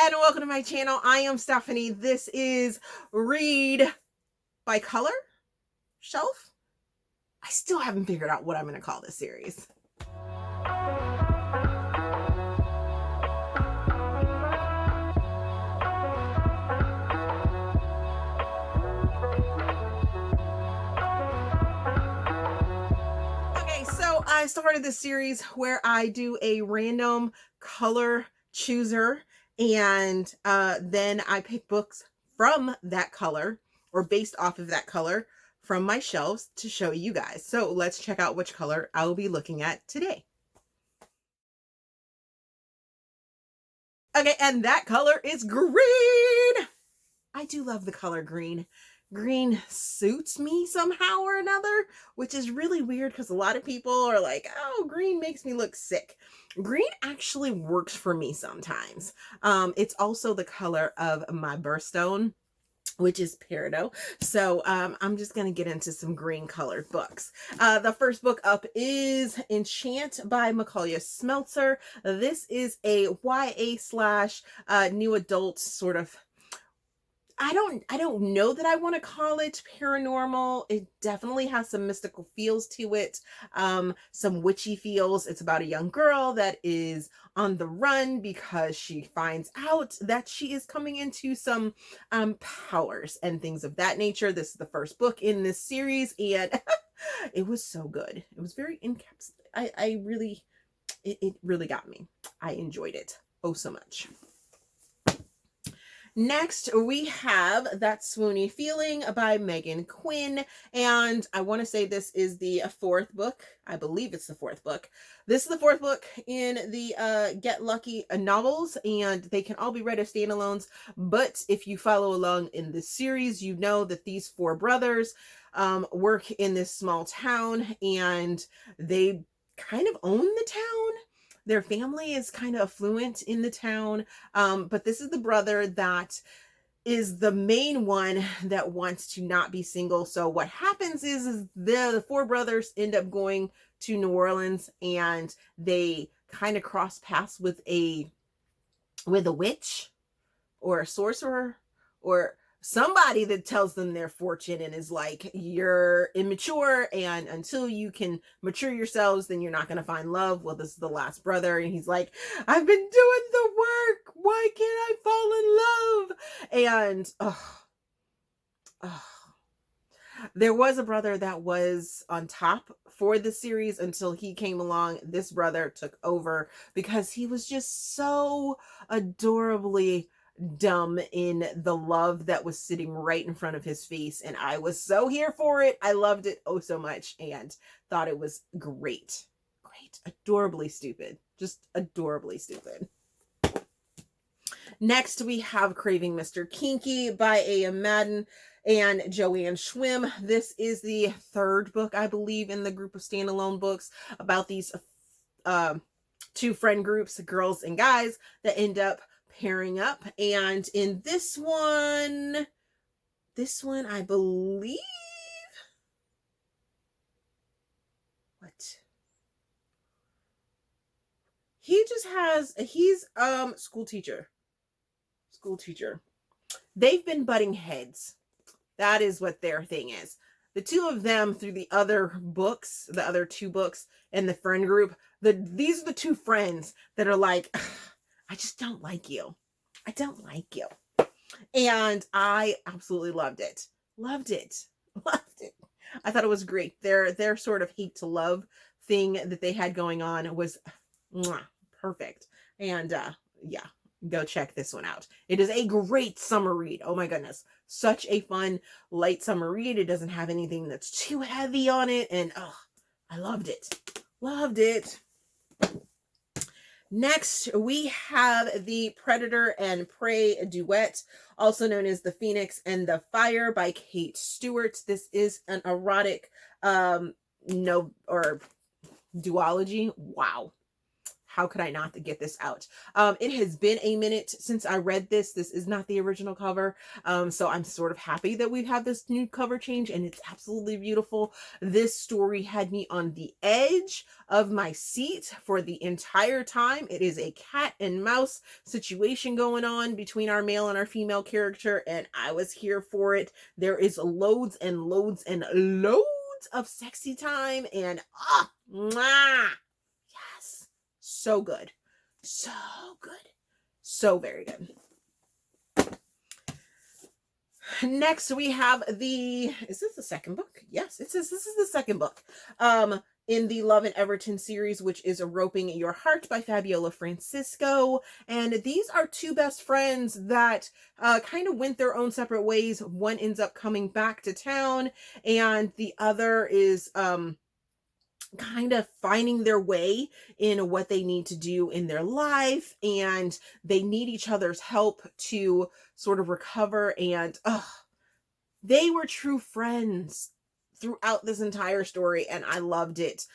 and welcome to my channel. I am Stephanie. This is Read by Color Shelf. I still haven't figured out what I'm going to call this series. Okay, so I started this series where I do a random color chooser, and then I pick books from that color or based off of that color from my shelves to show you guys. So let's check out which color I will be looking at today. Okay, and that color is green. I do love the color green. Green suits me somehow or another, which is really weird because a lot of people are like, oh, green makes me look sick. Green actually works for me sometimes. It's also the color of my birthstone, which is peridot. So I'm just going to get into some green colored books. The first book up is Enchant by Micalea Smeltzer. This is a YA slash new adult sort of, I don't know that I want to call it paranormal. It definitely has some mystical feels to it, some witchy feels. It's about a young girl that is on the run because she finds out that she is coming into some powers and things of that nature. This is the first book in this series, and it was so good. It was very encapsulated. It really got me. I enjoyed it oh so much. Next, we have That Swoony Feeling by Meghan Quinn, and I want to say this is the fourth book. I believe it's the fourth book. This is the fourth book in the Get Lucky novels, and they can all be read as standalones, but if you follow along in this series, you know that these four brothers work in this small town, and they kind of own the town. Their family is kind of affluent in the town, but this is the brother that is the main one that wants to not be single. So what happens is the four brothers end up going to New Orleans, and they kind of cross paths with a witch or a sorcerer or somebody that tells them their fortune and is like, you're immature, and until you can mature yourselves, then you're not going to find love. Well, this is the last brother, and he's like, I've been doing the work. Why can't I fall in love? And there was a brother that was on top for the series until he came along. This brother took over because he was just so adorably dumb in the love that was sitting right in front of his face, and I was so here for it. I loved it oh so much and thought it was great. Adorably stupid. Just adorably stupid. Next, we have Craving Mr. Kinky by Madden and Joanne Schwehm. This is the third book, I believe, in the group of standalone books about these two friend groups, girls and guys, that end up pairing up. And in this one I believe, he's school teacher. They've been butting heads. That is what their thing is. The two of them, through the other books, the other two books in the friend group, these are the two friends that are like, I just don't like you. I don't like you. And I absolutely loved it. Loved it. I thought it was great. Their sort of hate to love thing that they had going on was perfect. And yeah, go check this one out. It is a great summer read. Oh my goodness. Such a fun, light summer read. It doesn't have anything that's too heavy on it. And I loved it. Loved it. Next, we have The Predator and Prey duet, also known as The Phoenix and the Fire by Kate Stewart. This is an erotic duology. Wow. how could I not get this out? It has been a minute since I read this. This is not the original cover. So I'm sort of happy that we've had this new cover change, and it's absolutely beautiful. This story had me on the edge of my seat for the entire time. It is a cat and mouse situation going on between our male and our female character, and I was here for it. There is loads and loads and loads of sexy time, and mwah, yes, so good, so good, so very good. Next we have is this the second book? Yes, it says this is the second book in the Love and Everton series, which is Roping Your Heart by Fabiola Francisco. And these are two best friends that kind of went their own separate ways. One ends up coming back to town, and the other is kind of finding their way in what they need to do in their life, and they need each other's help to sort of recover. And they were true friends throughout this entire story, and I loved it.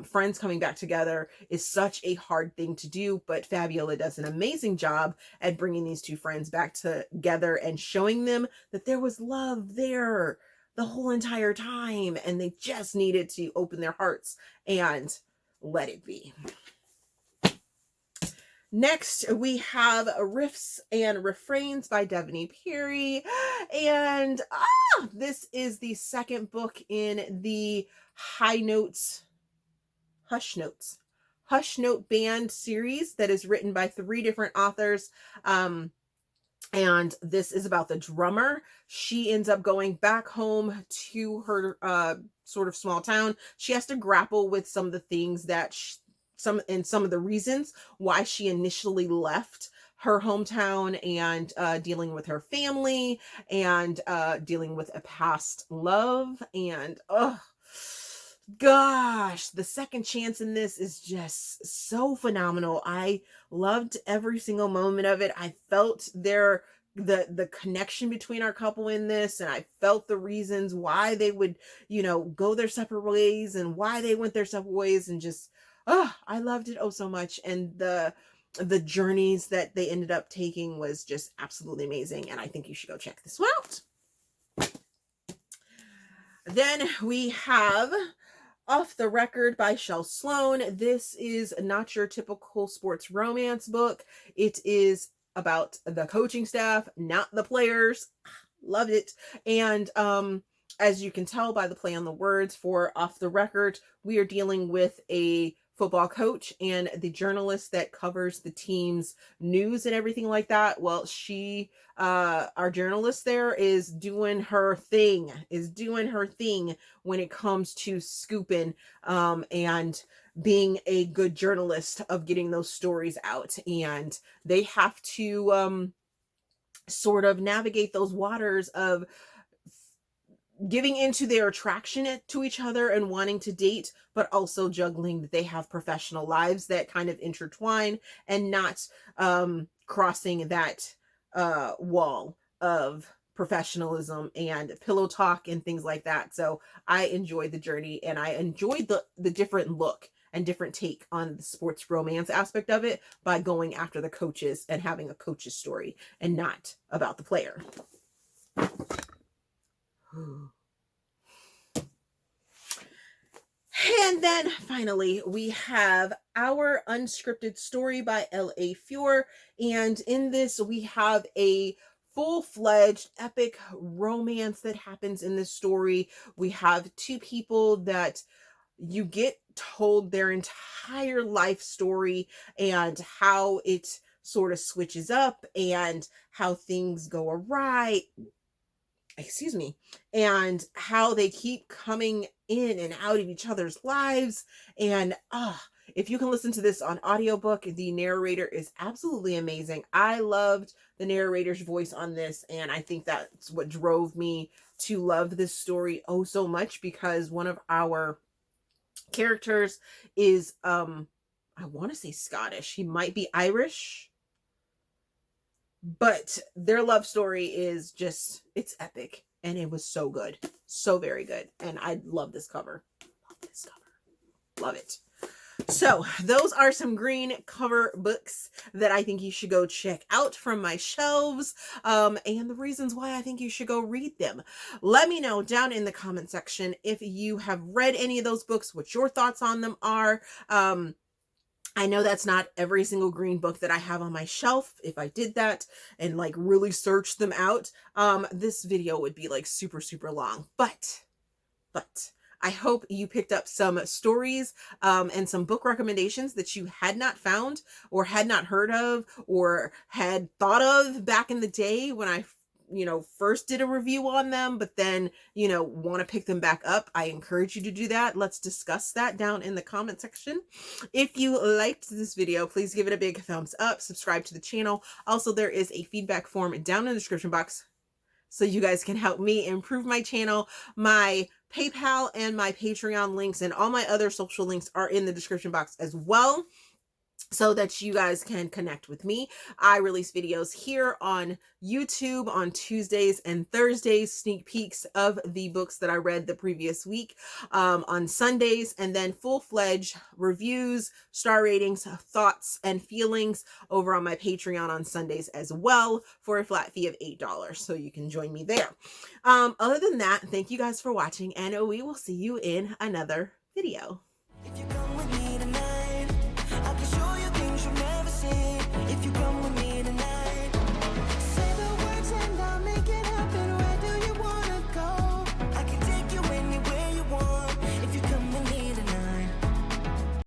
Friends coming back together is such a hard thing to do, but Fabiola does an amazing job at bringing these two friends back together and showing them that there was love there the whole entire time, and they just needed to open their hearts and let it be. Next, we have Riffs and Refrains by Devney Perry. And this is the second book in the Hush Note Band series that is written by 3 different authors. And this is about the drummer. She ends up going back home to her sort of small town. She has to grapple with some of the things that some of the reasons why she initially left her hometown, and dealing with her family, and dealing with a past love. And gosh, the second chance in this is just so phenomenal. I loved every single moment of it. I felt the connection between our couple in this, and I felt the reasons why they would, go their separate ways, and why they went their separate ways, and just I loved it so much. And the journeys that they ended up taking was just absolutely amazing, and I think you should go check this one out. Then we have Off the Record by Sloan. This is not your typical sports romance book. It is about the coaching staff, not the players. Loved it. And as you can tell by the play on the words for Off the Record, we are dealing with a football coach and the journalist that covers the team's news and everything like that. Well, our journalist there is doing her thing when it comes to scooping and being a good journalist of getting those stories out. And they have to sort of navigate those waters of giving into their attraction to each other and wanting to date, but also juggling that they have professional lives that kind of intertwine, and not crossing that wall of professionalism and pillow talk and things like that. So I enjoyed the journey, and I enjoyed the different look and different take on the sports romance aspect of it by going after the coaches and having a coach's story and not about the player. And then finally, we have Our Unscripted Story by L.A. Fiore. And in this, we have a full-fledged epic romance that happens in this story. We have 2 people that you get told their entire life story, and how it sort of switches up, and how things go awry. And how they keep coming in and out of each other's lives. And if you can listen to this on audiobook, the narrator is absolutely amazing. I loved the narrator's voice on this, and I think that's what drove me to love this story so much, because one of our characters is I want to say Scottish. He might be Irish. But their love story is just, it's epic. And it was so good. So very good. And I love this cover. Love it. So those are some green cover books that I think you should go check out from my shelves, and the reasons why I think you should go read them. Let me know down in the comment section if you have read any of those books, what your thoughts on them are. I know that's not every single green book that I have on my shelf. If I did that and like really searched them out, this video would be like super, super long. But I hope you picked up some stories and some book recommendations that you had not found or had not heard of or had thought of back in the day when I first did a review on them, but then, want to pick them back up. I encourage you to do that. Let's discuss that down in the comment section. If you liked this video, please give it a big thumbs up, subscribe to the channel. Also, there is a feedback form down in the description box so you guys can help me improve my channel. My PayPal and my Patreon links and all my other social links are in the description box as well, so that you guys can connect with me. I release videos here on YouTube on Tuesdays and Thursdays, sneak peeks of the books that I read the previous week on Sundays, and then full-fledged reviews, star ratings, thoughts, and feelings over on my Patreon on Sundays as well for a flat fee of $8. So you can join me there. Other than that, thank you guys for watching, and we will see you in another video.